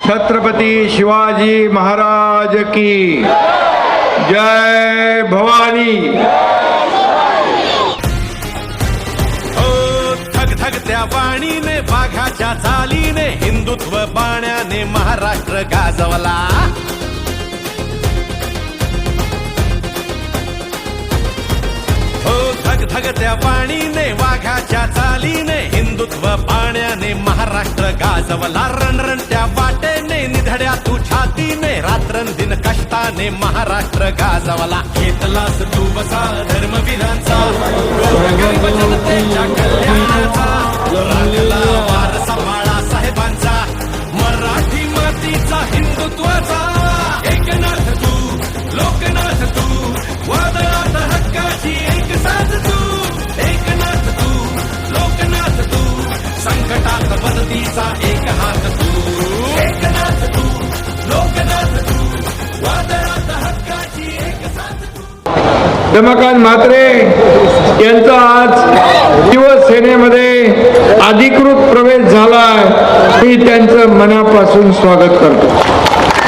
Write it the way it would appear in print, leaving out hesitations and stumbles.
छत्रपति शिवाजी महाराज की जय भवानी। धगधगत्या वाणीने वाघाच्या चालीने हिंदुत्व बाण्याने महाराष्ट्र गाजवला। धगधगत्या वाणीने वाघाच्या चालीने हिंदुत्व बाण्याने महाराष्ट्र गाजवला। रणरणत्या वाटेने निधड्या तू छातीने रात्रंदिन कष्टाने महाराष्ट्र गाजवला। घेतलास तू बसा धर्मवीरांचा गोरगरीब जनतेच्या कल्याणाचा। राखला वारसा बाळासाहेबांचा मराठी मातीचा हिंदुत्वाचा। एकनाथ तू लोकनाथ तू वादळात हक्काची एक साथ तू। एकनाथ तू लोकनाथ तू संकटात मदतीचा एक हात तू। एकनाथ तू लोकनाथ तू वादळात हक्काची एक साथ तू। रमाकांत म्हात्रे यांचा आज शिवसेनेमध्ये अधिकृत प्रवेश झालाय। मी त्यांचं मनापासून स्वागत करतो।